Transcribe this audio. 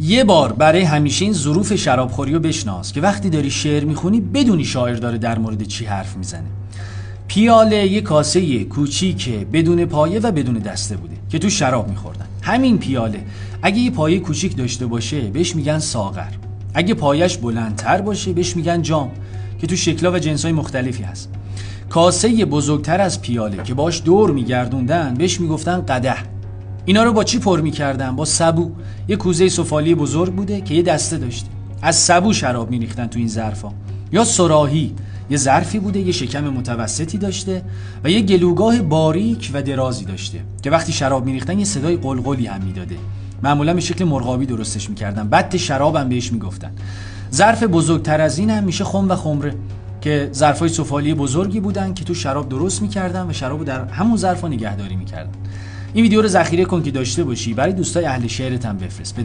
یه بار برای همیشه این ظروف شرابخوری رو بشناس که وقتی داری شعر میخونی بدونی شاعر داره در مورد چی حرف میزنه. پیاله یه کاسه کوچیک بدون پایه و بدون دسته بوده که تو شراب میخوردن. همین پیاله اگه یه پایه کوچیک داشته باشه بهش میگن ساغر، اگه پایش بلندتر باشه بهش میگن جام که تو شکل‌ها و جنس‌های مختلفی هست. کاسه بزرگتر از پیاله که باش دور میگردوندن بهش میگفتن قدح. اینا رو با چی پر میکردن؟ با سبو. یه کوزه سفالی بزرگ بوده که یه دسته داشته، از سبو شراب میریختن تو این ظرفا. یا صراحی، یه ظرفی بوده یه شکم متوسطی داشته و یه گلوگاه باریک و درازی داشته که وقتی شراب میریختن یه صدای قلقلی هم میداده. معمولا به شکل مرغابی درستش میکردن، بط شراب هم بهش میگفتن. ظرف بزرگتر از این هم میشه خم و خمره که ظرفای سفالی بزرگی بودن که تو شراب درست میکردن و شرابو در همون ظرفا نگهداری میکردن. این ویدیو رو ذخیره کن که داشته باشی، برای دوستای اهل شعرت هم بفرست.